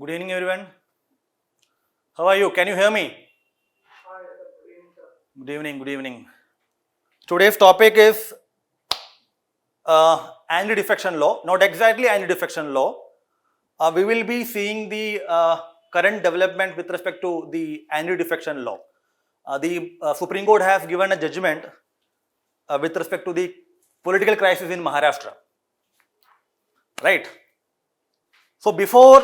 Good evening, everyone. How are you? Can you hear me? Good evening, good evening. Today's topic is anti-defection law. Not exactly anti-defection law. We will be seeing the current development with respect to the anti-defection law. The Supreme Court has given a judgment with respect to the political crisis in Maharashtra. Right? So before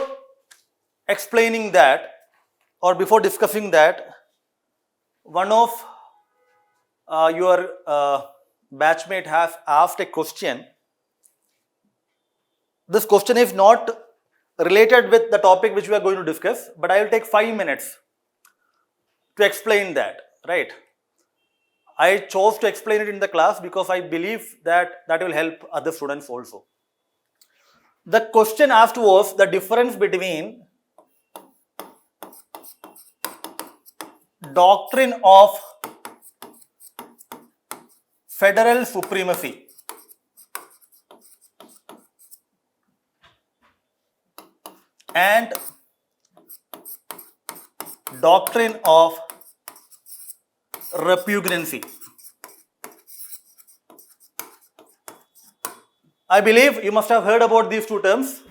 explaining that or before discussing that, one of your batchmate has asked a question. This question is not related with the topic which we are going to discuss, but I will take 5 minutes to explain that, right? I chose to explain it in the class because I believe that will help other students also. The question asked was the difference between doctrine of federal supremacy and doctrine of repugnancy. I believe you must have heard about these two terms,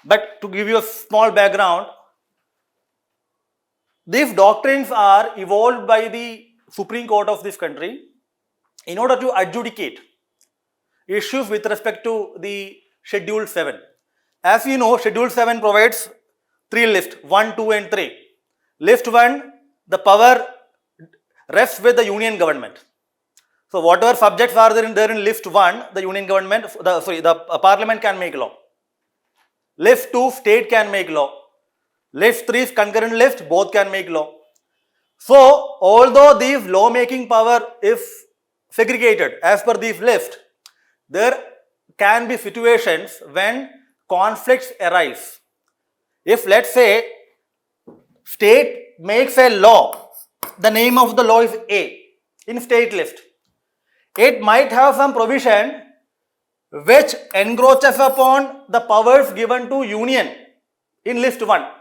but to give you a small background, these doctrines are evolved by the Supreme Court of this country in order to adjudicate issues with respect to the Schedule 7. As you know, Schedule 7 provides 3 lists, 1, 2 and 3. List 1, the power rests with the union government. So whatever subjects are there in list 1, the union government, the parliament can make law. List 2, state can make law. List 3 is concurrent list, both can make law. So although these law making power is segregated as per these list, there can be situations when conflicts arise. If let's say state makes a law, the name of the law is A in state list, it might have some provision which encroaches upon the powers given to union in list 1.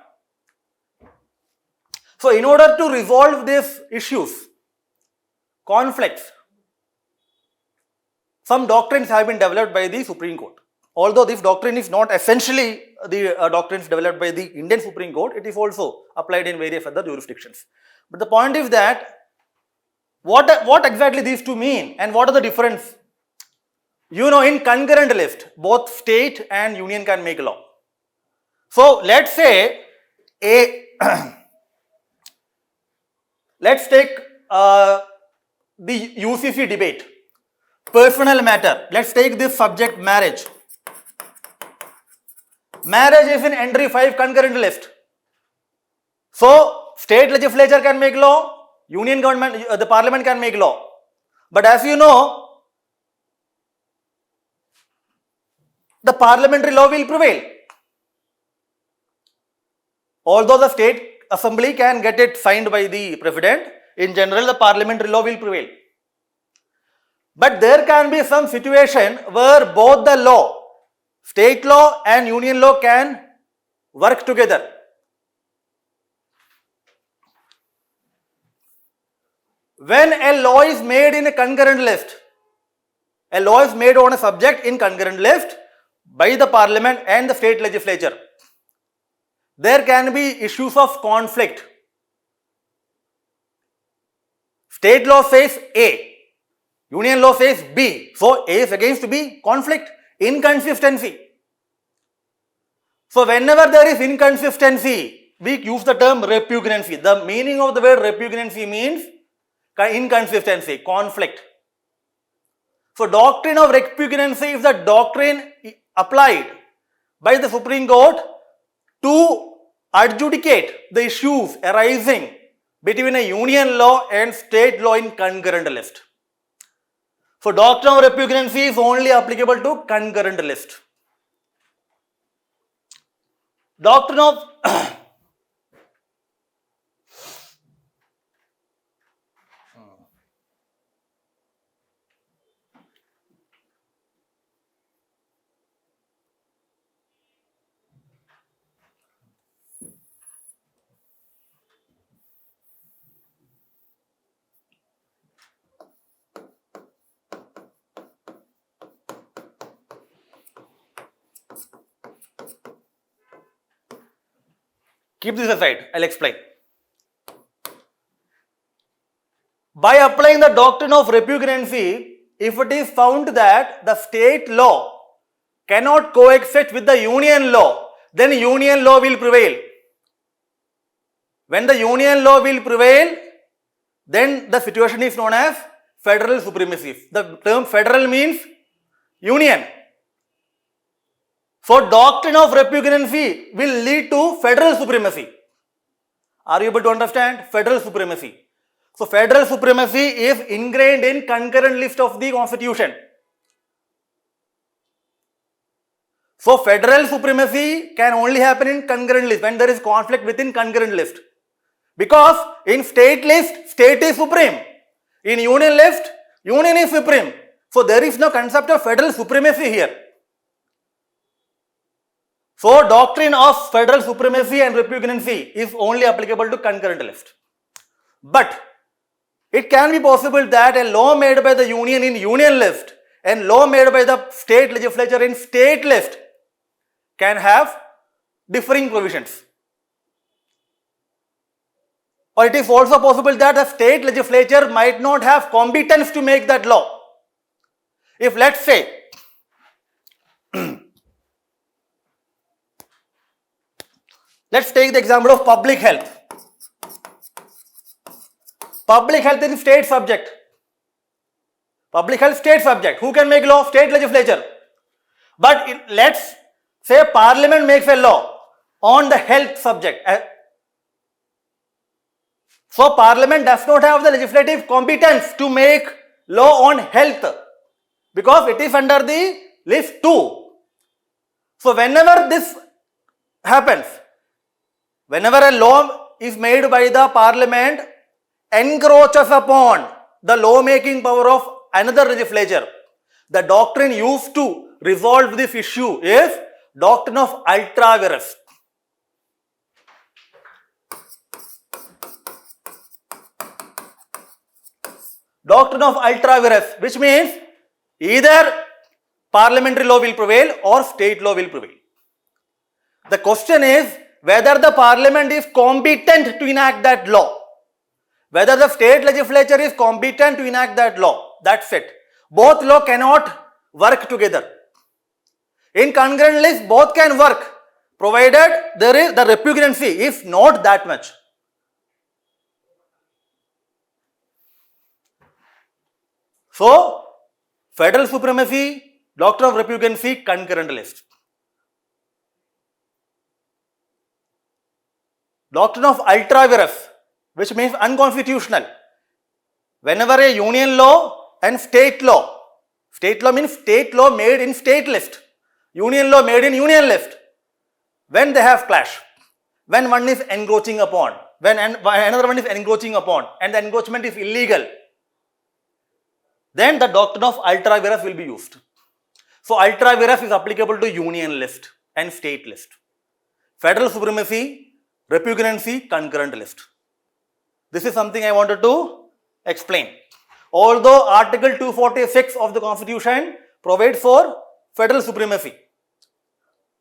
So in order to resolve these issues, conflicts, some doctrines have been developed by the Supreme Court. Although this doctrine is not essentially the doctrines developed by the Indian Supreme Court, it is also applied in various other jurisdictions. But the point is that what exactly these two mean and what are the difference? You know, in concurrent list, both state and union can make law. So let's say let's take the UCC debate, personal matter. Let's take this subject, marriage. Marriage is in entry 5 concurrent list. So state legislature can make law, union government, the parliament can make law. But as you know, the parliamentary law will prevail. Although the state assembly can get it signed by the president, in general the parliamentary law will prevail. But there can be some situation where both the law, state law and union law, can work together. When a law is made in a concurrent list, a law is made on a subject in concurrent list by the parliament and the state legislature, there can be issues of conflict. State law says A, union law says B. So A is against B, conflict, inconsistency. So whenever there is inconsistency, we use the term repugnancy. The meaning of the word repugnancy means inconsistency, conflict. So doctrine of repugnancy is the doctrine applied by the Supreme Court to adjudicate the issues arising between a union law and state law in concurrent list. So doctrine of repugnancy is only applicable to concurrent list. Doctrine of Keep this aside, I'll explain. By applying the doctrine of repugnancy, if it is found that the state law cannot coexist with the union law, then union law will prevail. When the union law will prevail, then the situation is known as federal supremacy. The term federal means union. So doctrine of repugnancy will lead to federal supremacy. Are you able to understand? Federal supremacy. So federal supremacy is ingrained in concurrent list of the constitution. So federal supremacy can only happen in concurrent list when there is conflict within concurrent list. Because in state list, state is supreme. In union list, union is supreme. So there is no concept of federal supremacy here. So doctrine of federal supremacy and repugnancy is only applicable to concurrent list. But it can be possible that a law made by the union in union list and law made by the state legislature in state list can have differing provisions. Or it is also possible that the state legislature might not have competence to make that law. If let's say, let's take the example of public health. Public health is state subject. Public health state subject. Who can make law? State legislature. But let's say parliament makes a law on the health subject. So parliament does not have the legislative competence to make law on health because it is under the list 2. So whenever this happens, whenever a law is made by the parliament encroaches upon the law-making power of another legislature, the doctrine used to resolve this issue is doctrine of ultra vires. Doctrine of ultra vires, which means either parliamentary law will prevail or state law will prevail. The question is whether the parliament is competent to enact that law. Whether the state legislature is competent to enact that law. That's it. Both law cannot work together. In concurrent list, both can work provided there is the repugnancy is not that much. So, federal supremacy, doctrine of repugnancy, concurrent list. Doctrine of ultra vires, which means unconstitutional. Whenever a union law and state law means state law made in state list, union law made in union list, when they have clash, when one is encroaching upon, when another one is encroaching upon and the encroachment is illegal, then the doctrine of ultra vires will be used. So ultra vires is applicable to union list and state list. Federal supremacy, repugnancy, concurrent list. This is something I wanted to explain. Although Article 246 of the Constitution provides for federal supremacy,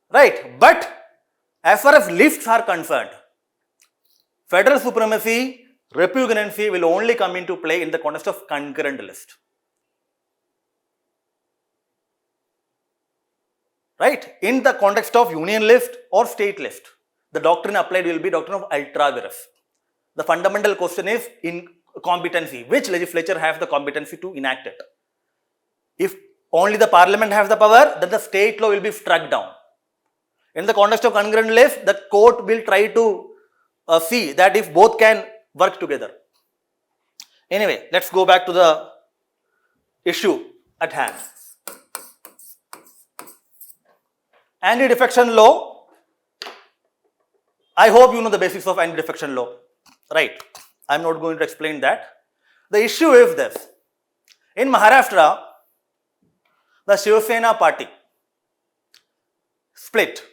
right? But as far as lists are concerned, federal supremacy, repugnancy will only come into play in the context of concurrent list. Right? In the context of union list or state list, the doctrine applied will be doctrine of ultra vires. The fundamental question is in competency. Which legislature has the competency to enact it? If only the parliament has the power, then the state law will be struck down. In the context of concurrent list, the court will try to see that if both can work together. Anyway, let's go back to the issue at hand. Anti-defection law. I hope you know the basics of anti-defection law. Right. I'm not going to explain that. The issue is this. In Maharashtra, the Shiv Sena party split.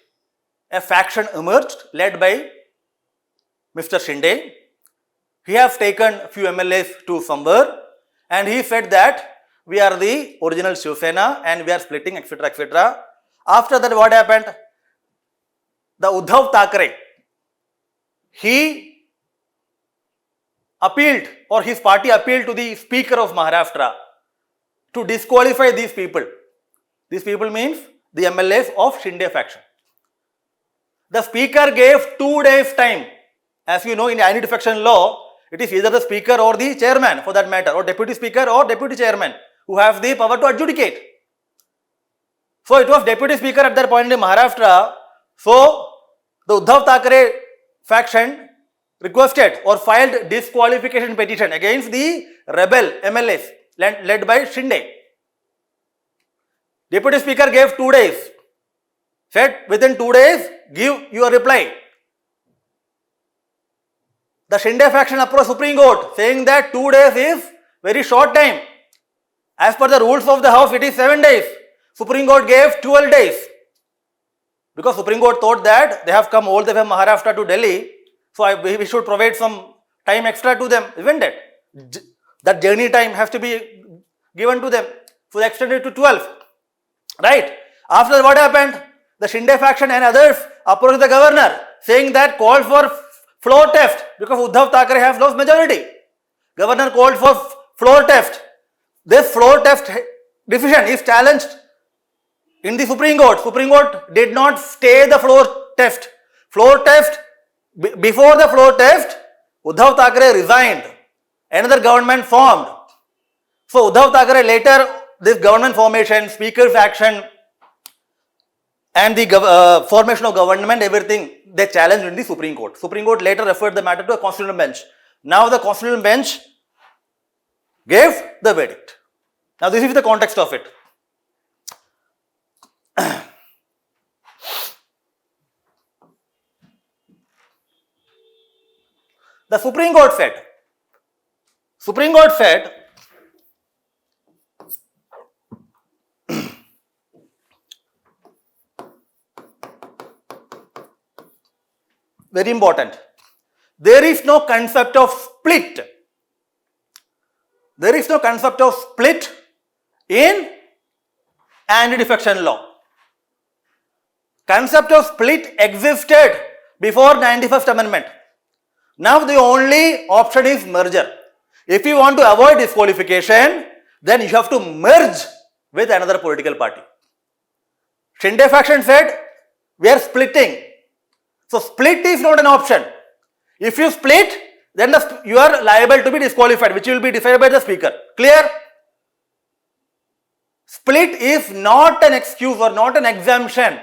A faction emerged led by Mr. Shinde. He has taken a few MLAs to somewhere and he said that we are the original Shiv Sena and we are splitting, etc., etc. After that, what happened? The Uddhav Thackeray he appealed, or his party appealed to the Speaker of Maharashtra to disqualify these people. These people means the MLAs of Shinde faction. The Speaker gave 2 days time. As you know, in anti-defection law, it is either the Speaker or the Chairman for that matter, or Deputy Speaker or Deputy Chairman who have the power to adjudicate. So it was Deputy Speaker at that point in Maharashtra. So the Uddhav Thackeray faction requested or filed disqualification petition against the rebel MLAs led by Shinde. Deputy Speaker gave 2 days. Said within 2 days, give your reply. The Shinde faction approached Supreme Court saying that 2 days is very short time. As per the rules of the house, it is 7 days. Supreme Court gave 12 days. Because Supreme Court thought that they have come all the way from Maharashtra to Delhi, so we should provide some time extra to them, isn't it? That journey time has to be given to them. So they extended to 12. Right? After what happened? The Shinde faction and others approached the governor saying that called for floor test because Uddhav Thackeray has lost majority. Governor called for floor test. This floor test decision is challenged in the Supreme Court. Supreme Court did not stay the floor test. Floor test, before the floor test, Uddhav Thackeray resigned. Another government formed. So Uddhav Thackeray later, this government formation, Speaker's action, and the formation of government, everything, they challenged in the Supreme Court. Supreme Court later referred the matter to a constitutional bench. Now the constitutional bench gave the verdict. Now this is the context of it. The Supreme Court said, very important, there is no concept of split. There is no concept of split in anti-defection law. Concept of split existed before 91st Amendment. Now the only option is merger. If you want to avoid disqualification, then you have to merge with another political party. Shinde faction said, we are splitting. So split is not an option. If you split, then you are liable to be disqualified, which will be decided by the Speaker. Clear? Split is not an excuse or not an exemption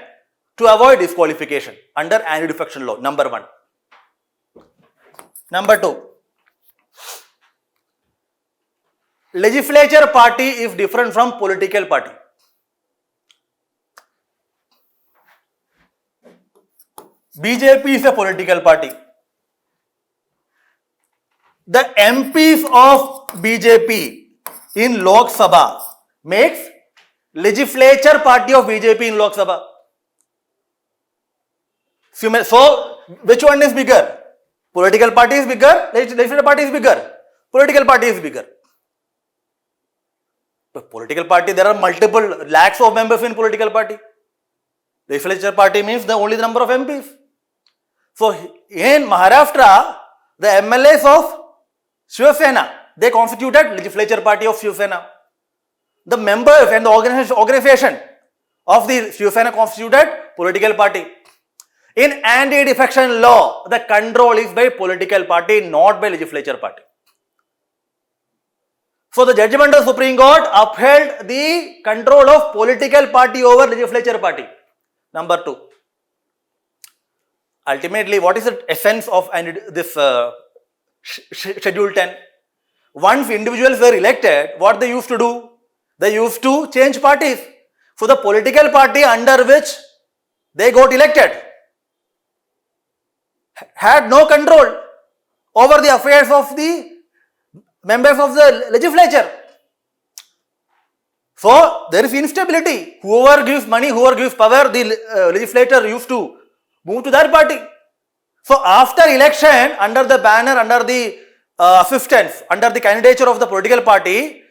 to avoid disqualification under anti-defection law, number 1. Number 2, legislature party is different from political party. BJP is a political party. The MPs of BJP in Lok Sabha makes legislature party of BJP in Lok Sabha. So, which one is bigger? Political party is bigger, legislature party is bigger. Political party is bigger. But political party, there are multiple lakhs of members in political party. Legislature party means only the number of MPs. So, in Maharashtra, the MLAs of Shiv Sena, they constituted legislature party of Shiv Sena. The members and the organization of the Shiv Sena constituted political party. In anti-defection law, the control is by political party, not by legislature party. So the judgment of Supreme Court upheld the control of political party over legislature party. Number 2. Ultimately, what is the essence of this Schedule 10? Once individuals were elected, what they used to do? They used to change parties. So the political party under which they got elected had no control over the affairs of the members of the legislature. So there is instability. Whoever gives money, whoever gives power, the legislator used to move to that party. So after election, under the banner, under the assistance, under the candidature of the political party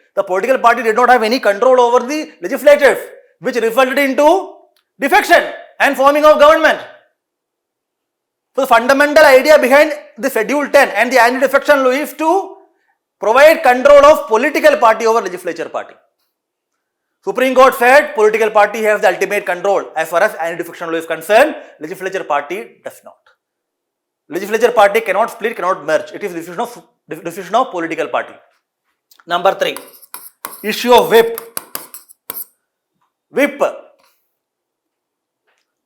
did not have any control over the legislators, which resulted into defection and forming of government. So the fundamental idea behind the Schedule 10 and the anti-defection law is to provide control of political party over legislature party. Supreme Court said political party has the ultimate control as far as anti-defection law is concerned. Legislature party does not. Legislature party cannot split, cannot merge. It is decision of political party. Number 3, issue of whip. Whip.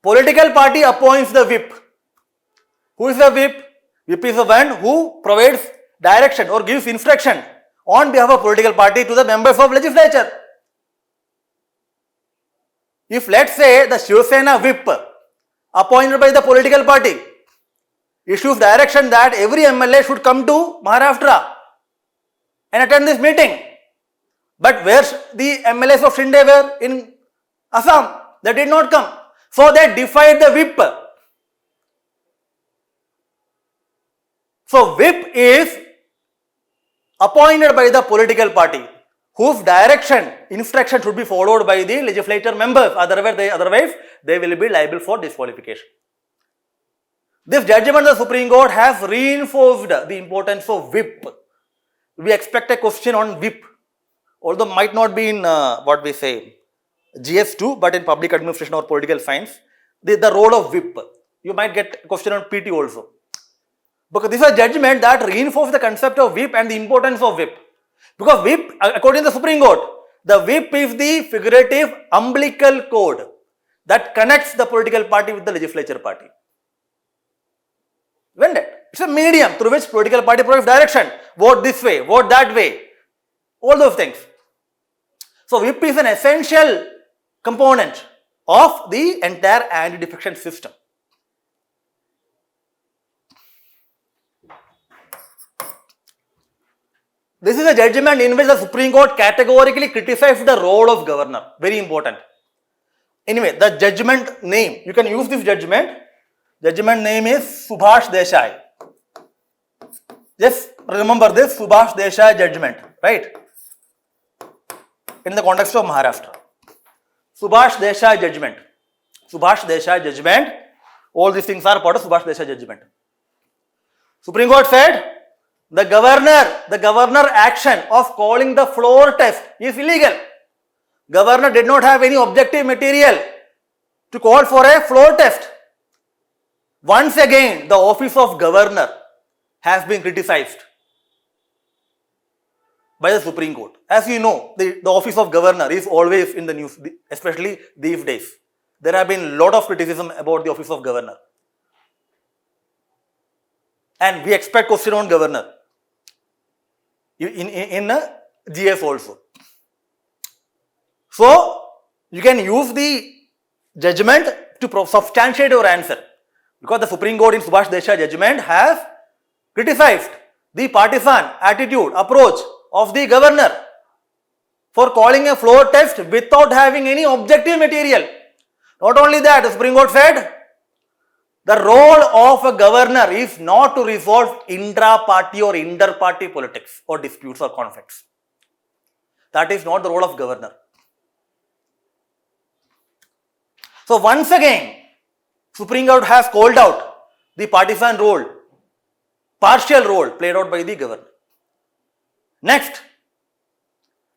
Political party appoints the whip. Who is the whip? Whip is the one who provides direction or gives instruction on behalf of political party to the members of legislature. If let's say the Shiv Sena whip appointed by the political party issues direction that every MLA should come to Maharashtra and attend this meeting, but where the MLAs of Shinde were in Assam, they did not come. So they defied the whip. So whip is appointed by the political party whose direction, instruction should be followed by the legislature members. Otherwise they will be liable for disqualification. This judgment of the Supreme Court has reinforced the importance of whip. We expect a question on whip, although might not be in what we say GS2, but in public administration or political science, the role of whip. You might get a question on PT also. Because this is a judgment that reinforces the concept of whip and the importance of whip. Because whip, according to the Supreme Court, the whip is the figurative umbilical cord that connects the political party with the legislature party. Isn't it? It's a medium through which political party provides direction. Vote this way, vote that way. All those things. So whip is an essential component of the entire anti-defection system. This is a judgment in which the Supreme Court categorically criticized the role of governor. Very important. Anyway, the judgment name, you can use this judgment. Judgment name is Subhash Desai. Just remember this Subhash Desai judgment, right? In the context of Maharashtra. Subhash Desai judgment. Subhash Desai judgment. All these things are part of Subhash Desai judgment. Supreme Court said the governor action of calling the floor test is illegal. Governor did not have any objective material to call for a floor test. Once again, the office of governor has been criticized by the Supreme Court. As you know, the office of governor is always in the news, especially these days. There have been a lot of criticism about the office of governor. And we expect question on governor in GS also. So, you can use the judgment to substantiate your answer. Because the Supreme Court in Subhash Desai judgment has criticized the partisan attitude, approach of the governor for calling a floor test without having any objective material. Not only that, the Supreme Court said the role of a governor is not to resolve intra-party or inter-party politics or disputes or conflicts. That is not the role of governor. So once again, Supreme Court has called out the partisan role, partial role played out by the governor. Next,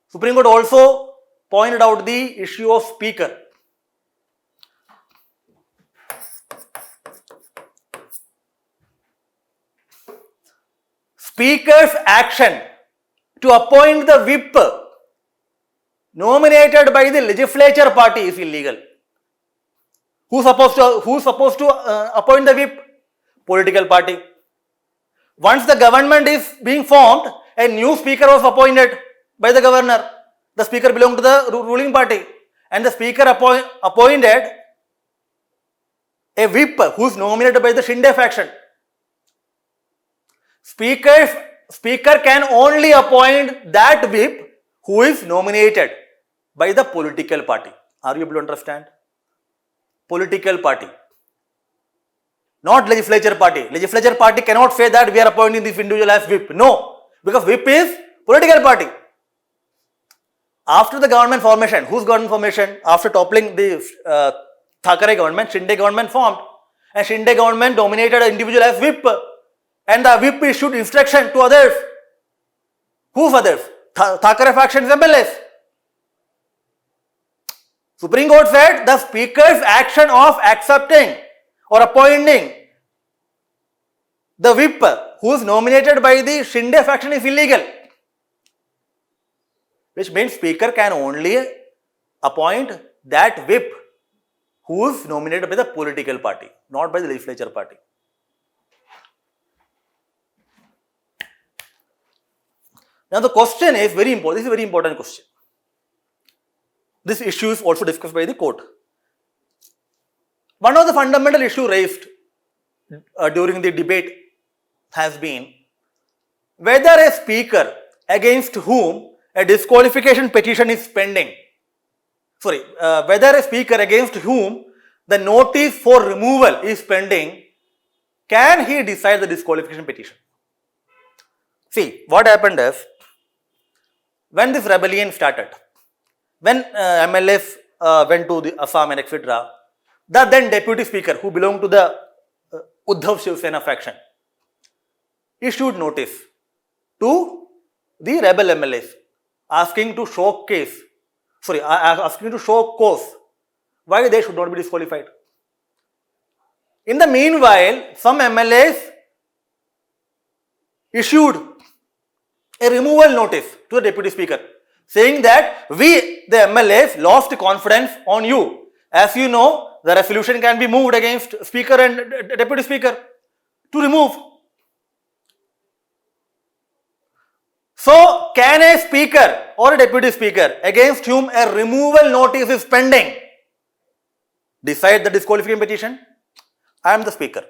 Supreme Court also pointed out the issue of speaker. Speaker's action to appoint the whip nominated by the legislature party is illegal. Who's supposed to appoint the whip? Political party. Once the government is being formed, a new speaker was appointed by the governor. The speaker belonged to the ruling party, and the speaker appointed a whip who is nominated by the Shinde faction. Speaker can only appoint that whip who is nominated by the political party. Are you able to understand? Political party, not legislature party. Legislature party cannot say that we are appointing this individual as whip. No, because whip is political party. After the government formation, whose government formation? After toppling the Thackeray government, Shinde government formed, and Shinde government nominated an individual as whip, and the whip issued instruction to others. Whose others? Thakare faction's MLAs. Supreme Court said the speaker's action of accepting or appointing the whip who is nominated by the Shinde faction is illegal. Which means speaker can only appoint that whip who is nominated by the political party, not by the legislature party. Now the question is very important. This is a very important question. This issue is also discussed by the court. One of the fundamental issues raised during the debate has been whether a speaker against whom a disqualification petition is pending, whether a speaker against whom the notice for removal is pending, can he decide the disqualification petition? See, what happened is, when this rebellion started, when MLAs went to the Assam and etc., the then deputy speaker who belonged to the Uddhav Shiv Sena faction issued notice to the rebel MLAs asking to show cause why they should not be disqualified. In the meanwhile, some MLAs issued a removal notice to the deputy speaker saying that we, the MLAs, lost confidence on you. As you know, the resolution can be moved against speaker and deputy speaker to remove. So, can a speaker or a deputy speaker against whom a removal notice is pending decide the disqualification petition? I am the speaker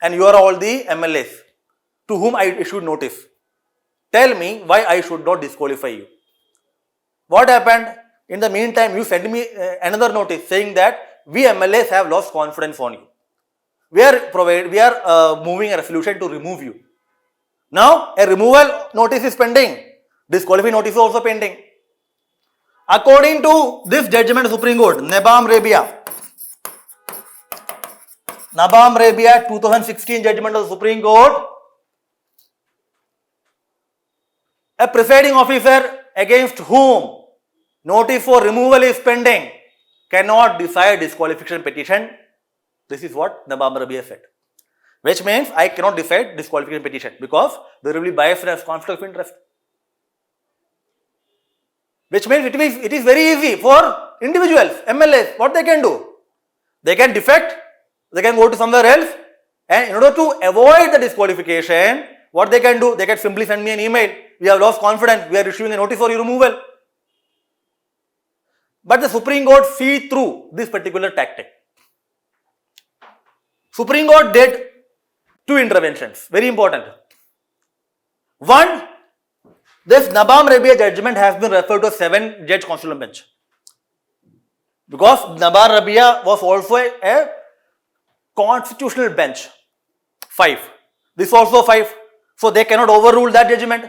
and you are all the MLAs to whom I issued notice. Tell me why I should not disqualify you. What happened? In the meantime, you send me another notice saying that we MLAs have lost confidence on you. We are moving a resolution to remove you. Now, a removal notice is pending. Disqualification notice is also pending. According to this judgment of Supreme Court, Nabam Rabia 2016 judgment of the Supreme Court, a presiding officer against whom notice for removal is pending cannot decide disqualification petition. This is what Nabam Rabia said. Which means I cannot decide disqualification petition because there will be bias and conflict of interest. Which means it is very easy for individuals, MLAs, what they can do. They can defect, they can go to somewhere else, and in order to avoid the disqualification, what they can do, they can simply send me an email. We have lost confidence, we are issuing a notice for your removal. But the Supreme Court see through this particular tactic. Supreme Court did two interventions, very important. One, this Nabam Rabia judgment has been referred to a 7-judge constitutional bench. Because Nabam Rabia was also a constitutional bench, 5. This also 5. So they cannot overrule that judgment.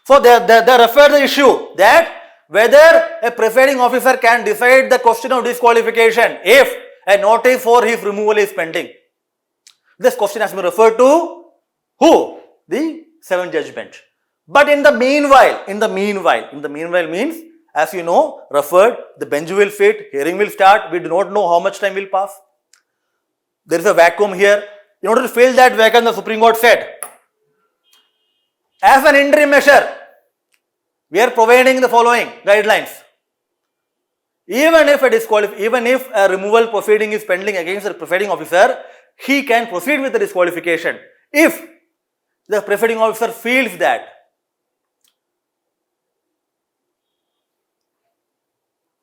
So they refer the issue that whether a presiding officer can decide the question of disqualification if a notice for his removal is pending. This question has been referred to who? The 7-judge bench. But in the meanwhile means, as you know, referred, the bench will sit, hearing will start, we do not know how much time will pass. There is a vacuum here. In order to fill that vacuum, the Supreme Court said, as an interim measure, we are providing the following guidelines. Even if a removal proceeding is pending against the presiding officer, he can proceed with the disqualification if the presiding officer feels that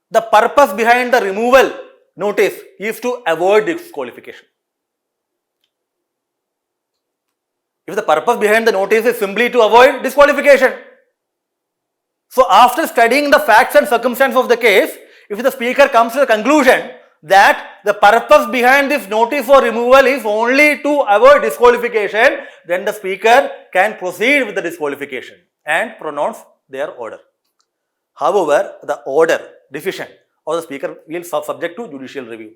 the purpose behind the removal notice is to avoid disqualification. If the purpose behind the notice is simply to avoid disqualification. So after studying the facts and circumstances of the case, if the speaker comes to the conclusion that the purpose behind this notice for removal is only to avoid disqualification, then the speaker can proceed with the disqualification and pronounce their order. However, the order, decision of the speaker will be subject to judicial review.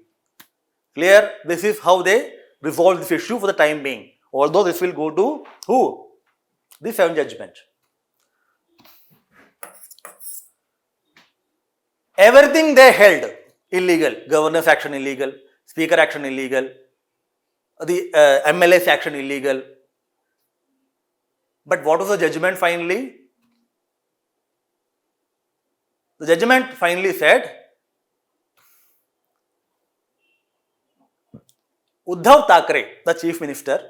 Clear? This is how they resolve this issue for the time being. Although this will go to who? The seventh judgment. Everything they held illegal. Governor's action illegal, speaker action illegal, the MLA's action illegal. But what was the judgment finally? The judgment finally said, Uddhav Thackeray, the chief minister,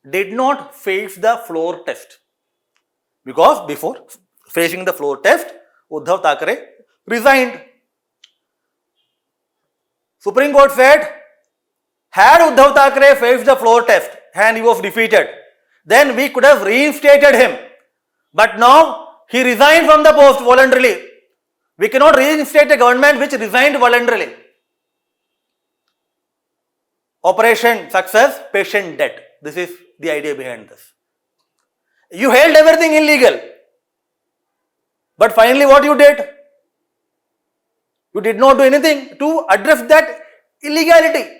did not face the floor test. Because before facing the floor test, Uddhav Thackeray resigned. Supreme Court said, had Uddhav Thackeray faced the floor test and he was defeated, then we could have reinstated him. But now he resigned from the post voluntarily. We cannot reinstate a government which resigned voluntarily. Operation success, patient death. This is the idea behind this. You held everything illegal. But finally what you did? You did not do anything to address that illegality.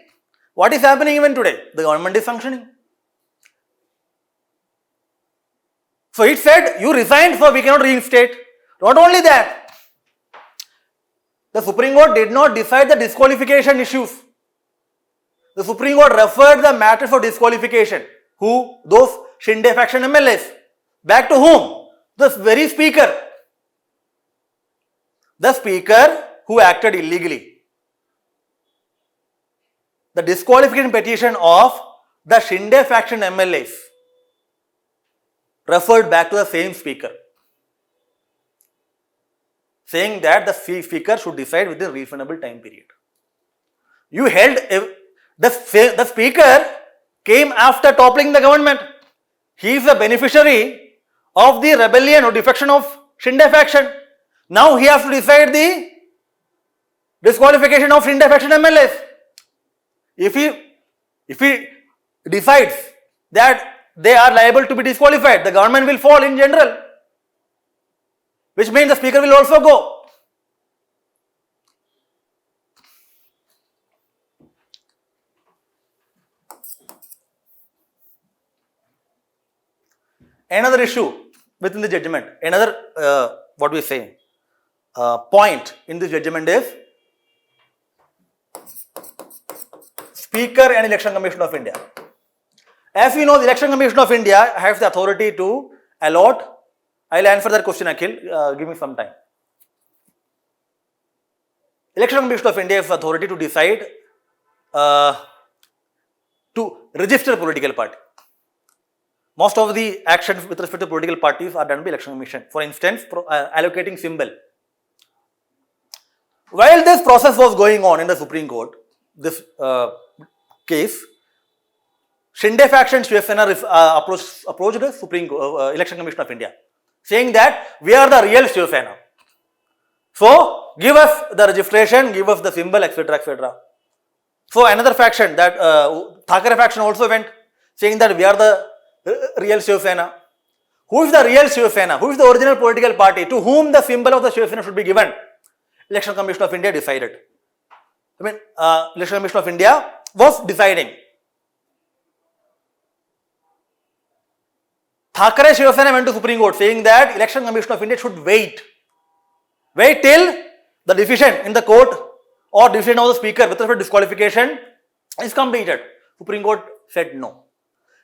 What is happening even today? The government is functioning. So it said, you resigned, so we cannot reinstate. Not only that, the Supreme Court did not decide the disqualification issues. The Supreme Court referred the matter for disqualification. Who? Those Shinde faction MLAs. Back to whom? The very speaker. The speaker who acted illegally. The disqualification petition of the Shinde faction MLAs referred back to the same speaker, saying that the speaker should decide within a reasonable time period. You held, the speaker came after toppling the government. He is the beneficiary of the rebellion or defection of Shinde faction. Now he has to decide the disqualification of Shinde faction MLAs. If he decides that they are liable to be disqualified, the government will fall in general, which means the speaker will also go. Another issue within the judgment, another point in this judgment is Speaker and Election Commission of India. As we know, the Election Commission of India has the authority to allot. I will answer that question, Akhil. Give me some time. Election Commission of India has the authority to decide to register political party. Most of the actions with respect to political parties are done by Election Commission. For instance, allocating symbol. While this process was going on in the Supreme Court, this case, Shinde faction Shiv Sena approached the Supreme Election Commission of India, saying that we are the real Shiv Sena. So give us the registration, give us the symbol, etc., etc. So another faction, that Thackeray faction, also went, saying that we are the real Shiv Sena. Who is the real Shiv Sena? Who is the original political party to whom the symbol of the Shiv Sena should be given? Election Commission of India decided. Election Commission of India was deciding. Thackeray Shiv Sena went to Supreme Court saying that Election Commission of India should wait till the decision in the court or decision of the speaker with respect to disqualification is completed. Supreme Court said no.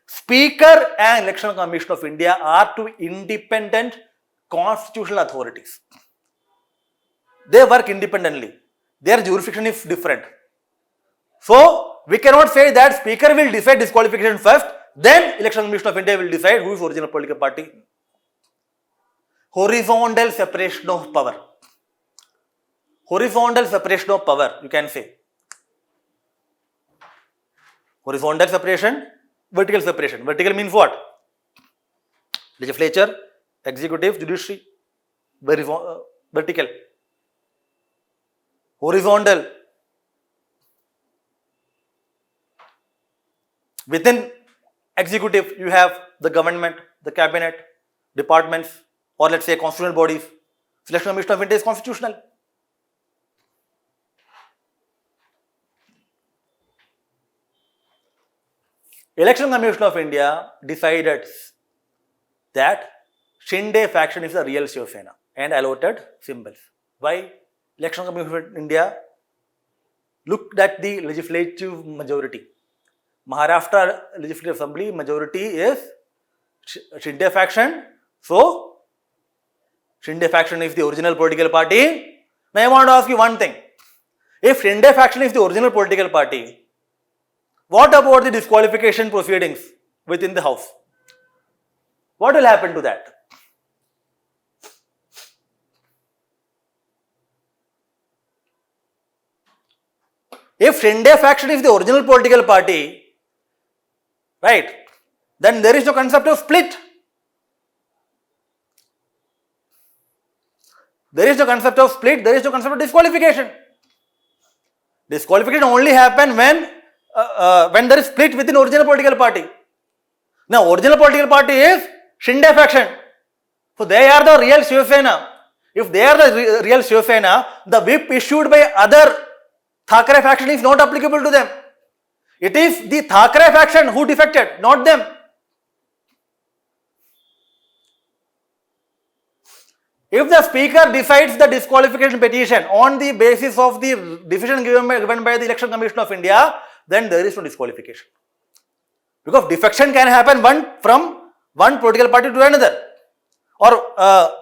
Speaker and Election Commission of India are two independent constitutional authorities. They work independently. Their jurisdiction is different. So we cannot say that speaker will decide disqualification first, then Election Commission of India will decide who is original political party. Horizontal separation of power. Horizontal separation of power, you can say. Horizontal separation, vertical separation. Vertical means what? Legislature, executive, judiciary. Vertical. Horizontal. Within executive, you have the government, the cabinet, departments, or let's say constitutional bodies. Election Commission of India is constitutional. Election Commission of India decided that Shinde faction is the real Shiv Sena and allotted symbols. Why? Election Commission of India looked at the legislative majority. Maharashtra Legislative Assembly majority is Shinde faction. So, Shinde faction is the original political party. Now, I want to ask you one thing. If Shinde faction is the original political party, what about the disqualification proceedings within the house? What will happen to that? If Shinde faction is the original political party, right, then there is no concept of split. There is no concept of split, there is no concept of disqualification. Disqualification only happen when there is split within original political party. Now, original political party is Shinde faction. So, they are the real Shiv Sena. If they are the real Shiv Sena, the whip issued by other Thackeray faction is not applicable to them. It is the Thackeray faction who defected, not them. If the speaker decides the disqualification petition on the basis of the decision given by the Election Commission of India, then there is no disqualification. Because defection can happen from one political party to another, or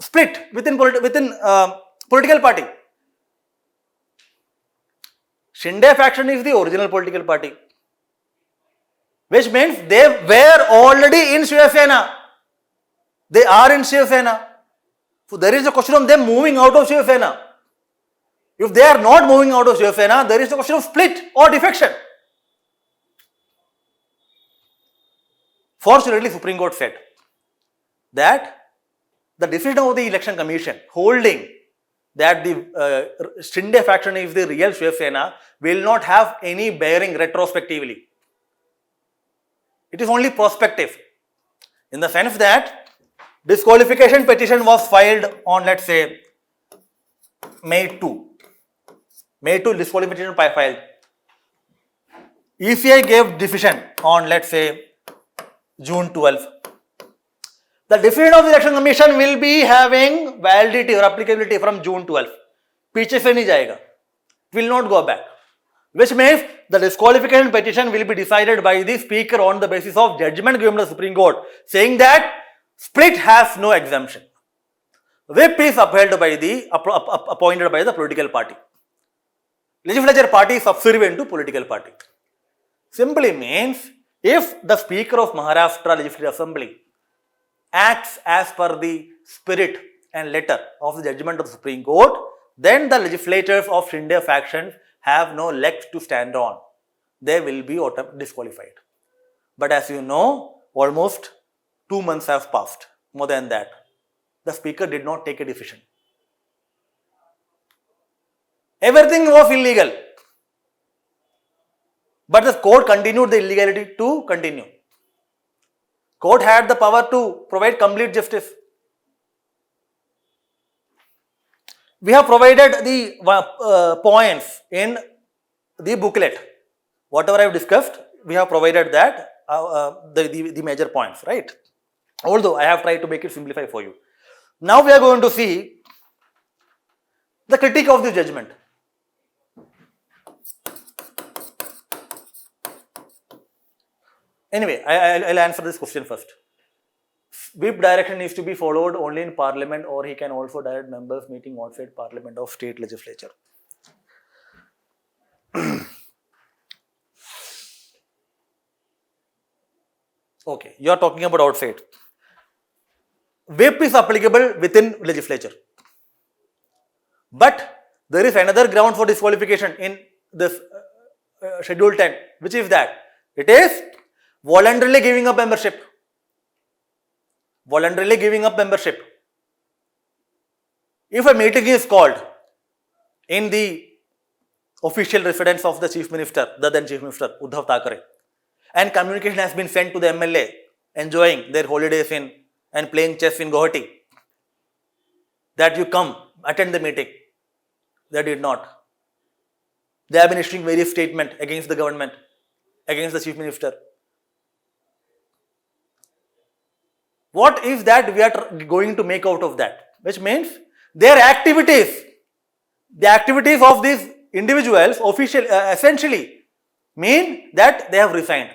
split within political party. Shinde faction is the original political party, which means they were already in Shiv Sena. They are in Shiv Sena. So there is a question of them moving out of Shiv Sena. If they are not moving out of Shiv Sena, there is a question of split or defection. Fortunately, Supreme Court said that the decision of the Election Commission holding that the Shinde faction is the real Shiv Sena will not have any bearing retrospectively. It is only prospective, in the sense that disqualification petition was filed on, let's say, May 2. May 2 disqualification filed. ECI gave decision on, let's say, June 12. The decision of the Election Commission will be having validity or applicability from June 12. पीछे से नहीं जाएगा. Will not go back. Which means the disqualification petition will be decided by the speaker on the basis of judgment given by the Supreme Court, saying that split has no exemption. Whip is upheld by the appointed by the political party. Legislature party is subservient to political party. Simply means if the Speaker of Maharashtra Legislative Assembly acts as per the spirit and letter of the judgment of the Supreme Court, then the legislators of Shinde faction have no legs to stand on. They will be disqualified. But as you know, almost 2 months have passed, more than that. The speaker did not take a decision. Everything was illegal. But the court continued the illegality to continue. Court had the power to provide complete justice. We have provided the points in the booklet. Whatever I have discussed, we have provided that, the major points, right? Although I have tried to make it simplify for you. Now we are going to see the critique of the judgment. Anyway, I'll answer this question first. Whip direction is to be followed only in parliament, or he can also direct members meeting outside parliament of state legislature. Okay, you are talking about outside. Whip is applicable within legislature. But there is another ground for disqualification in this schedule 10, which is that it is voluntarily giving up membership. Voluntarily giving up membership. If a meeting is called in the official residence of the Chief Minister, the then Chief Minister, Uddhav Thackeray, and communication has been sent to the MLA enjoying their holidays in and playing chess in Guwahati, that you come, attend the meeting. They did not. They have been issuing various statements against the government, against the Chief Minister. What is that we are going to make out of that? Which means their activities, the activities of these individuals essentially mean that they have resigned.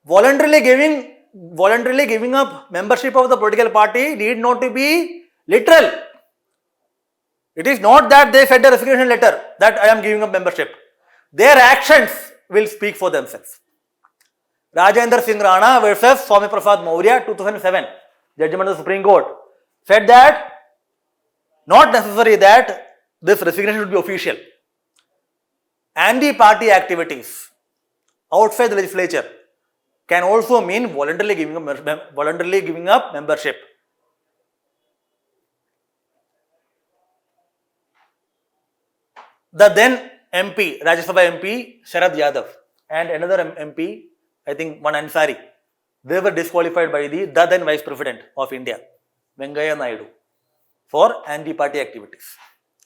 Voluntarily giving up membership of the political party need not to be literal. It is not that they said a resignation letter that I am giving up membership. Their actions will speak for themselves. Rajendra Singh Rana versus Swami Prasad Maurya, 2007, judgment of the Supreme Court, said that not necessary that this resignation should be official. Anti-party activities outside the legislature can also mean voluntarily giving up membership. The then MP, Rajya Sabha MP Sharad Yadav and another MP, I think one Ansari, they were disqualified by the then Vice President of India, Venkaiah Naidu, for anti-party activities.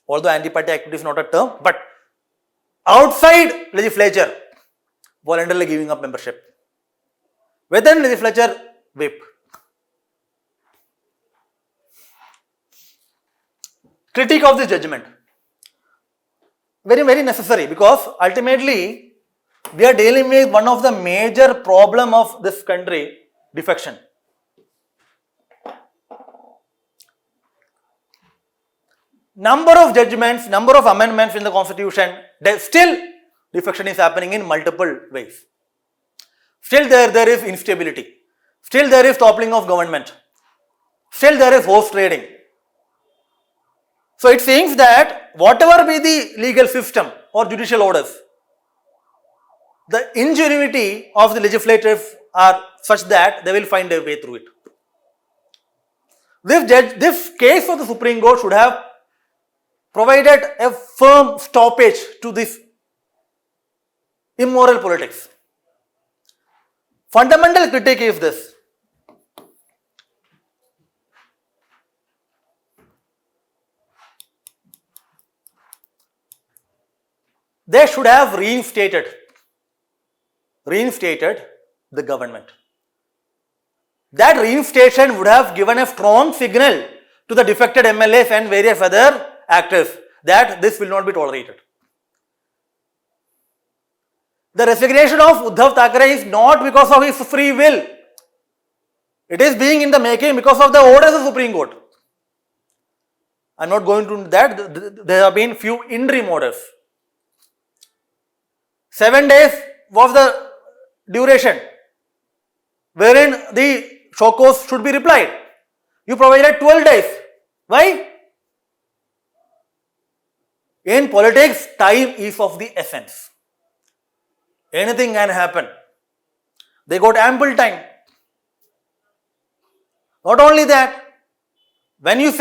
Although anti-party activity is not a term, but outside legislature, voluntarily giving up membership. Within legislature, whip. Critique of this judgment. Very, very necessary, because ultimately we are dealing with one of the major problem of this country, defection. Number of judgments, number of amendments in the constitution, still defection is happening in multiple ways. Still there is instability. Still there is toppling of government. Still there is horse trading. So it seems that whatever be the legal system or judicial orders, the ingenuity of the legislators are such that they will find a way through it. This case of the Supreme Court should have provided a firm stoppage to this immoral politics. Fundamental critique is this. They should have reinstated the government. That reinstation would have given a strong signal to the defected MLAs and various other actors that this will not be tolerated. The resignation of Uddhav Thackeray is not because of his free will. It is being in the making because of the orders of the Supreme Court. I am not going to that. There have been few interim orders. 7 days was the duration wherein the show cause should be replied. You provided 12 days. Why? In politics, time is of the essence. Anything can happen. They got ample time. Not only that, when you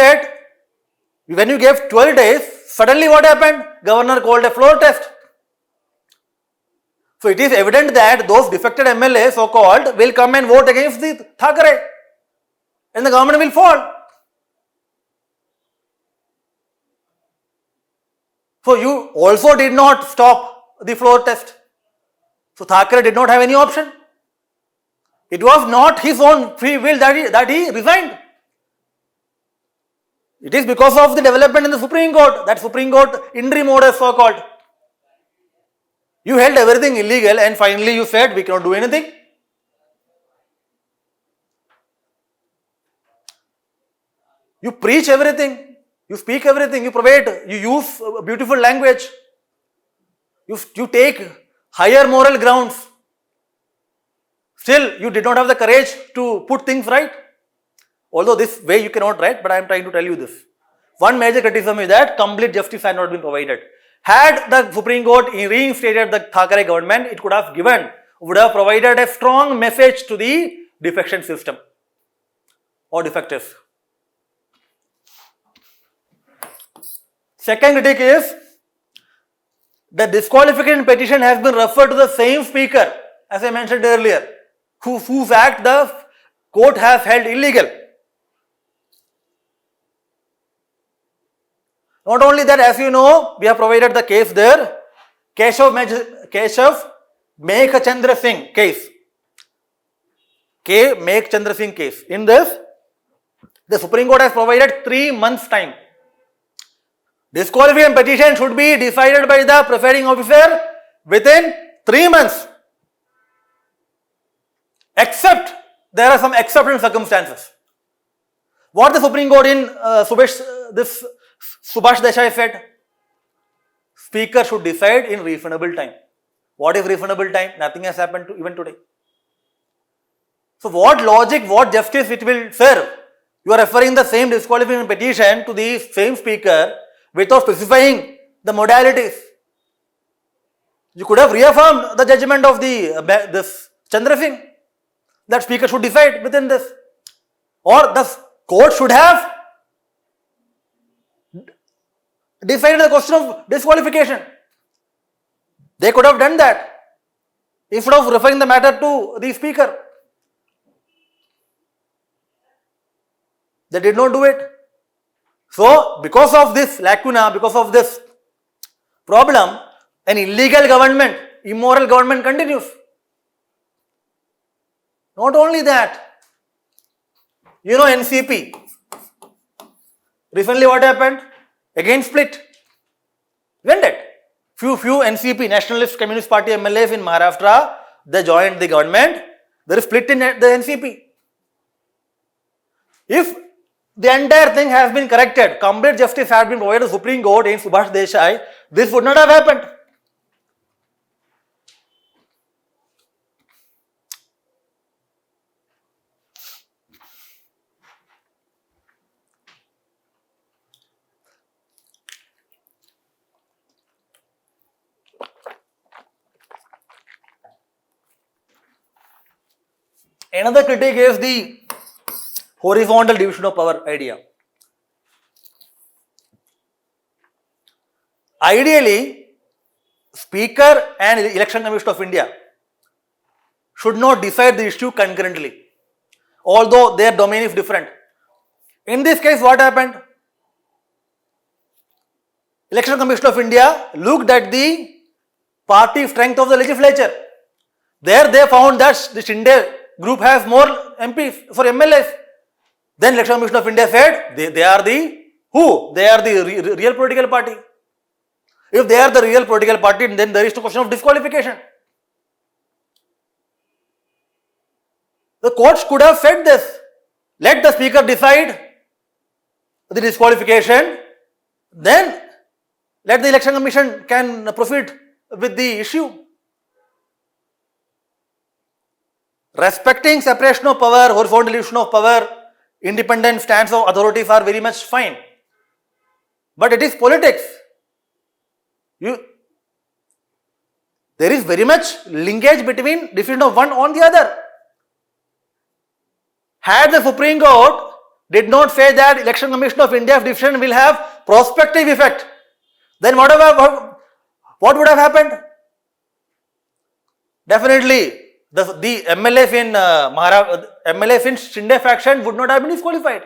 gave 12 days, suddenly what happened? Governor called a floor test. So it is evident that those defected MLAs, so-called, will come and vote against the Thackeray and the government will fall. So you also did not stop the floor test. So Thackeray did not have any option. It was not his own free will that he resigned. It is because of the development in the Supreme Court, that Supreme Court interim order, so-called. You held everything illegal and finally you said we cannot do anything. You preach everything, you speak everything, you provide, you use beautiful language, you take higher moral grounds. Still, you did not have the courage to put things right. Although this way you cannot write, but I am trying to tell you this. One major criticism is that complete justice had not been provided. Had the Supreme Court reinstated the Thackeray government, it would have provided a strong message to the defection system or defectives. Second critique is the disqualification petition has been referred to the same speaker, as I mentioned earlier, whose act the court has held illegal. Not only that, as you know, we have provided the case there, Keshav Meghachandra Singh case. Make Chandra Singh case. In this, the Supreme Court has provided 3 months time. Disqualification petition should be decided by the presiding officer within 3 months. Except there are some exceptional circumstances. What the Supreme Court in Subhash Desai said? Speaker should decide in reasonable time. What is reasonable time? Nothing has happened even today. So what logic, what justice it will serve? You are referring the same disqualification petition to the same speaker without specifying the modalities. You could have reaffirmed the judgment of this Chandra Singh, that speaker should decide within this, or the court should have decided the question of disqualification. They could have done that instead of referring the matter to the speaker. They did not do it. So, because of this lacuna, because of this problem, an illegal government, immoral government continues. Not only that, you know NCP. Recently what happened? Again split. Isn't it? Few NCP, Nationalist Communist Party MLAs in Maharashtra, they joined the government. There is split in the NCP. If the entire thing has been corrected, complete justice has been provided to the Supreme Court in Subhash Desai, this would not have happened. Another critique is the horizontal division of power idea. Ideally, Speaker and Election Commission of India should not decide the issue concurrently, although their domain is different. In this case, what happened? Election Commission of India looked at the party strength of the legislature. There they found that the Shinde group has more MPs for MLAs. Then Election Commission of India said they are the who? They are the real political party. If they are the real political party, then there is no question of disqualification. The courts could have said this. Let the speaker decide the disqualification, then let the Election Commission can proceed with the issue. Respecting separation of power, horizontal division of power, independent stance of authorities are very much fine. But it is politics. There is very much linkage between decision of one on the other. Had the Supreme Court did not say that Election Commission of India's decision will have prospective effect, then what would have happened? Definitely, the MLAs in MLAs in Shinde faction would not have been disqualified.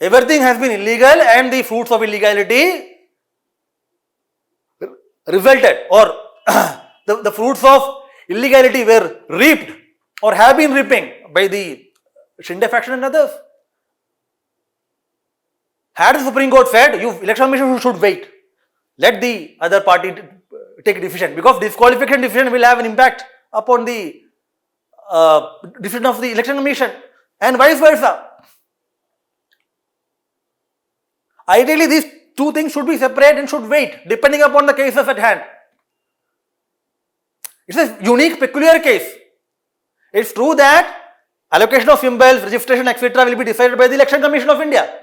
Everything has been illegal, and the fruits of illegality resulted, or the fruits of illegality were reaped or have been reaping by the Shinde faction and others. Had the Supreme Court said, Election Commission should wait, let the other party take a decision, because disqualification decision will have an impact upon the decision of the Election Commission, and vice versa. Ideally, these two things should be separate and should wait depending upon the cases at hand. It's a unique, peculiar case. It's true that allocation of symbols, registration, etc. will be decided by the Election Commission of India.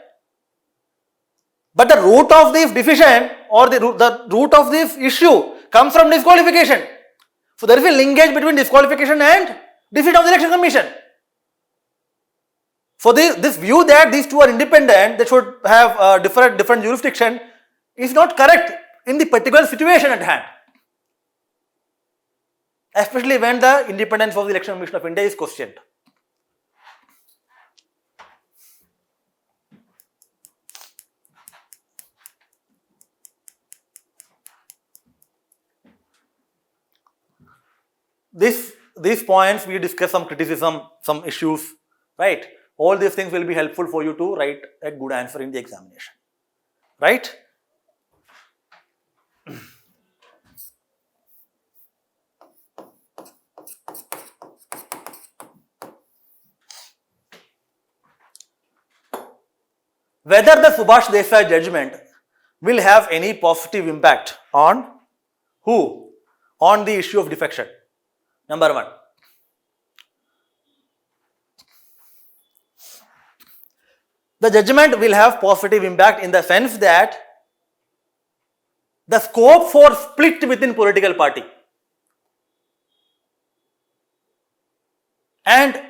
But the root of this decision or the root of this issue comes from disqualification. So there is a linkage between disqualification and defeat of the Election Commission. So this view that these two are independent, they should have different jurisdiction, is not correct in the particular situation at hand. Especially when the independence of the Election Commission of India is questioned. This these points we discuss some criticism, some issues, right? All these things will be helpful for you to write a good answer in the examination, right? Whether the Subhash Desai judgment will have any positive impact on who? On the issue of defection. Number one. The judgment will have positive impact in the sense that the scope for split within political party and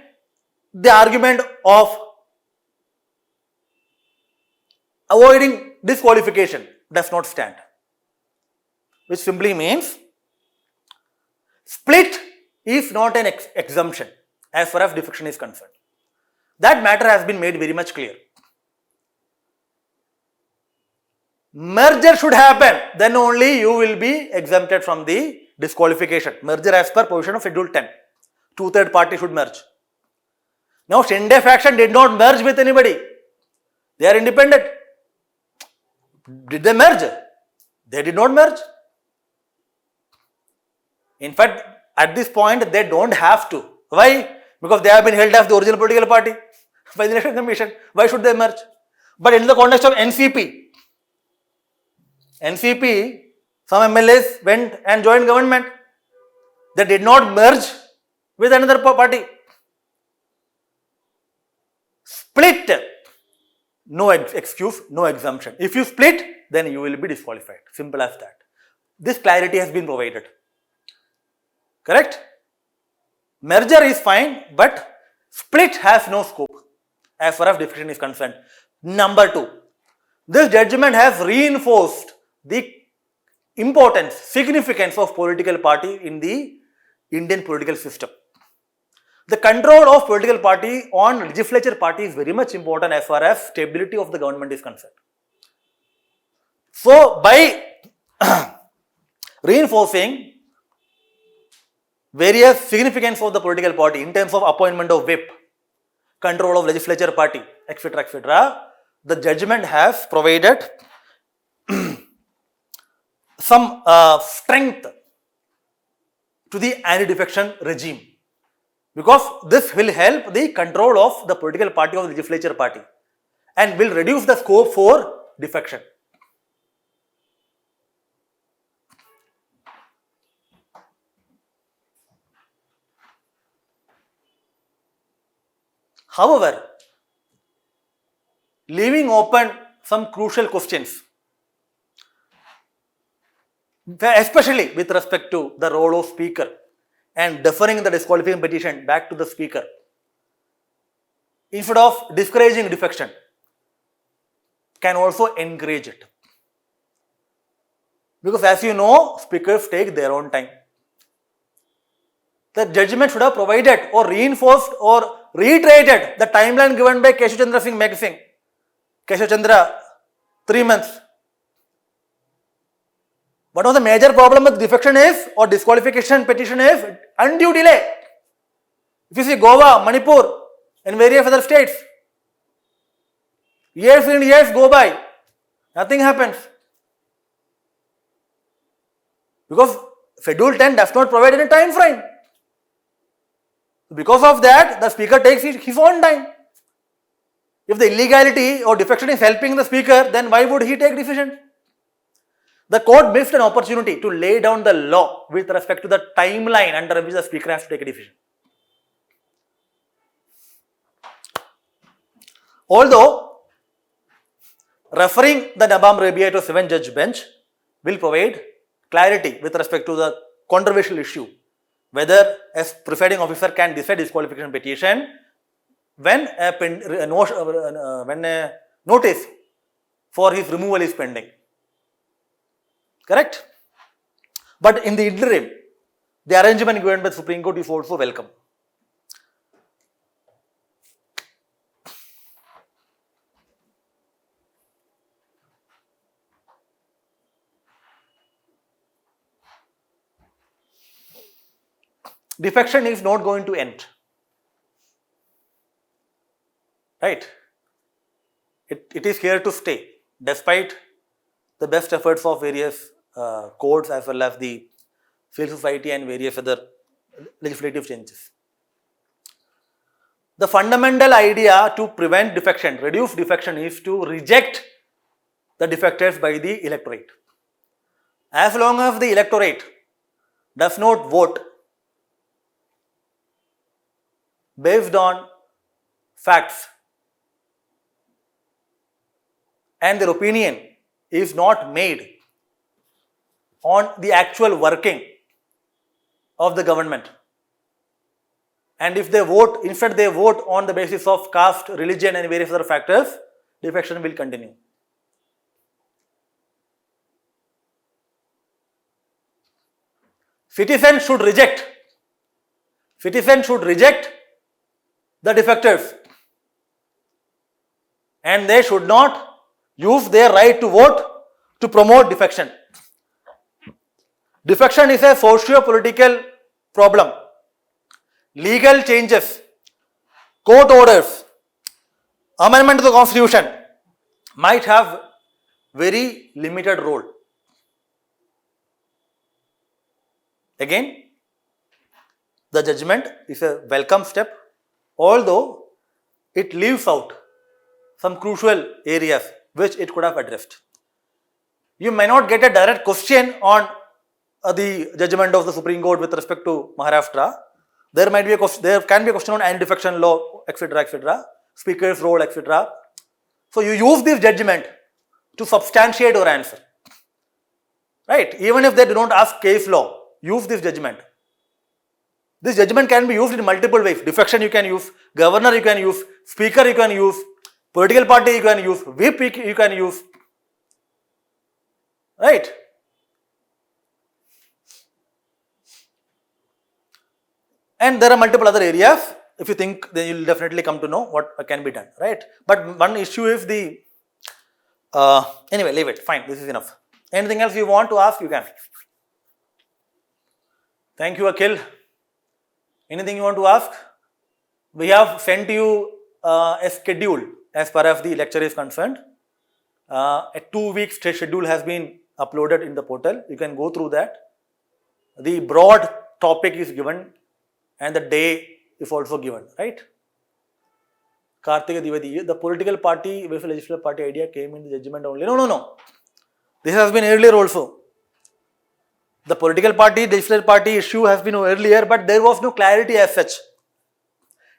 the argument of avoiding disqualification does not stand, which simply means split is not an exemption as far as defection is concerned. That matter has been made very much clear. Merger should happen, then only you will be exempted from the disqualification. Merger as per provision of Schedule 10. 2/3 party should merge. Now, Shinde faction did not merge with anybody. They are independent. Did they merge? They did not merge. In fact, at this point, they don't have to. Why? Because they have been held as the original political party by the Election Commission. Why should they merge? But in the context of NCP, some MLAs went and joined government. They did not merge with another party. Split. No excuse, no exemption. If you split, then you will be disqualified. Simple as that. This clarity has been provided. Correct? Merger is fine, but split has no scope as far as defection is concerned. Number two, this judgment has reinforced the importance, significance of political party in the Indian political system. The control of political party on legislature party is very much important as far as stability of the government is concerned. So, by reinforcing various significance of the political party in terms of appointment of whip, control of legislature party, etc., the judgment has provided some strength to the anti-defection regime. Because this will help the control of the political party of the legislature party and will reduce the scope for defection. However, leaving open some crucial questions, especially with respect to the role of speaker and deferring the disqualifying petition back to the speaker, instead of discouraging defection, can also encourage it. Because as you know, speakers take their own time. The judgment should have provided or reinforced or reiterated the timeline given by Keshav Chandra Singh Megh. Keshav Chandra, 3 months. What was the major problem with defection is, or disqualification petition is, undue delay. If you see Goa, Manipur, and various other states, years and years go by, nothing happens. Because Schedule 10 does not provide any time frame. Because of that, the speaker takes his own time. If the illegality or defection is helping the speaker, then why would he take decision? The court missed an opportunity to lay down the law with respect to the timeline under which the speaker has to take a decision. Although, referring the Nabam Rabia to 7-judge bench will provide clarity with respect to the controversial issue, whether a presiding officer can decide disqualification petition when a notice for his removal is pending. Correct? But in the interim, the arrangement given by the Supreme Court is also welcome. defection is not going to end. Right? It is here to stay, despite the best efforts of various courts as well as the civil society and various other legislative changes. The fundamental idea to prevent defection, reduce defection, is to reject the defectors by the electorate. As long as the electorate does not vote based on facts and their opinion is not made on the actual working of the government, and if they vote, instead they vote on the basis of caste, religion and various other factors, defection will continue. Citizens should reject the defectors, and they should not use their right to vote to promote defection. Defection is a socio-political problem. Legal changes, court orders, amendment to the constitution might have very limited role. Again, the judgment is a welcome step, although it leaves out some crucial areas which it could have addressed. You may not get a direct question on the judgment of the Supreme Court with respect to Maharashtra. There can be a question on anti-defection law, etc., speaker's role, etc. So you use this judgment to substantiate your answer. Right? Even if they do not ask case law, use this judgment. This judgment can be used in multiple ways. Defection you can use, governor you can use, speaker you can use, political party you can use, whip you can use. Right? And there are multiple other areas. If you think, then you will definitely come to know what can be done. Right? But one issue is the anyway, leave it. Fine, this is enough. Anything else you want to ask, you can. Thank you, Akhil. Anything you want to ask? We have sent you a schedule as far as the lecture is concerned. A 2-week schedule has been uploaded in the portal. You can go through that. The broad topic is given and the day is also given, right? Kartika Divedi, the political party versus legislative party idea came in the judgment only. No. This has been earlier also. The political party, legislative party issue has been earlier, but there was no clarity as such.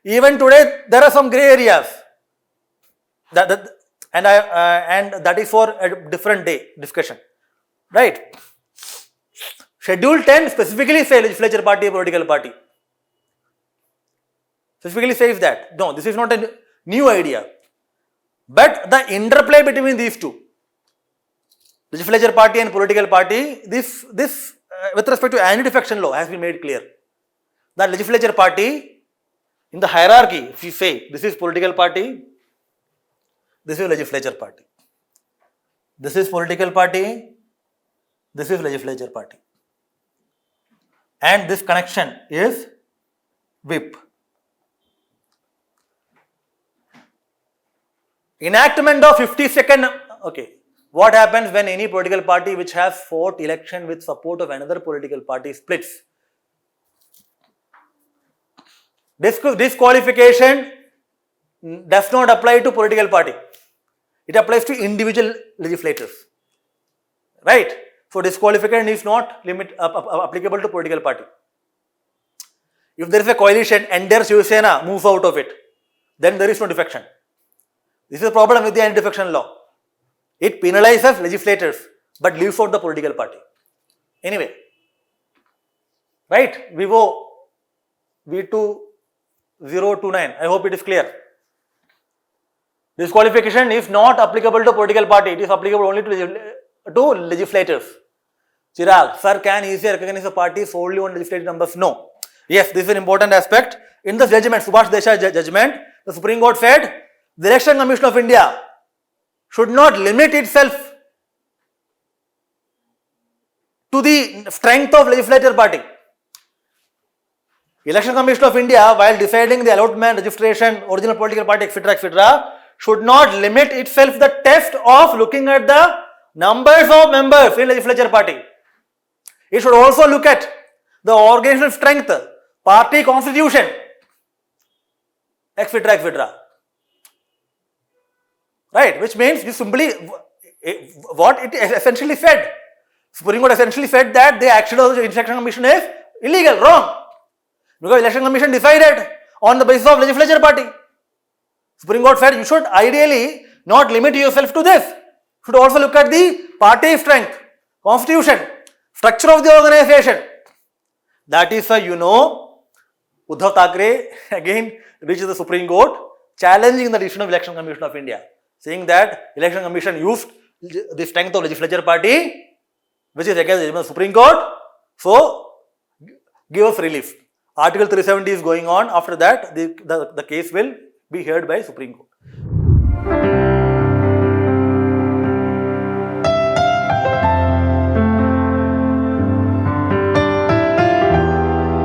Even today, there are some grey areas. And that is for a different day discussion. Right? Schedule 10 specifically says legislature party, political party. Specifically says that. No, this is not a new idea. But the interplay between these two, legislature party and political party, this with respect to anti-defection law has been made clear. The legislature party, in the hierarchy, if you say this is political party, this is legislature party. This is political party, this is legislature party. And this connection is whip. Enactment of 52nd, okay. What happens when any political party which has fought election with support of another political party splits? Disqualification does not apply to political party. It applies to individual legislators. Right? So disqualification is not applicable to political party. If there is a coalition and their Shiv Sena moves out of it, then there is no defection. This is a problem with the anti-defection law. It penalizes legislators but leaves out the political party. Anyway, right? Vivo V2029. I hope it is clear. Disqualification is not applicable to political party. It is applicable only to legislators. Chirag, sir, can easily recognize a party solely on legislative numbers? No. Yes, this is an important aspect. In the judgment, Subhash Desai judgment, the Supreme Court said, the Election Commission of India should not limit itself to the strength of legislature party. Election Commission of India, while deciding the allotment, registration, original political party, etc., should not limit itself the test of looking at the numbers of members in legislature party. It should also look at the organizational strength, party constitution, etc. Right, which means you simply, what it essentially said, Supreme Court essentially said that the action of the Election Commission is illegal, wrong. Because Election Commission decided on the basis of legislature party. Supreme Court said you should ideally not limit yourself to this. You should also look at the party strength, constitution, structure of the organization. That is why Uddhav Thackeray again reached the Supreme Court challenging the decision of Election Commission of India, saying that Election Commission used the strength of legislature party, which is against the Supreme Court, so give us relief. Article 370 is going on. After that, the case will be heard by Supreme Court.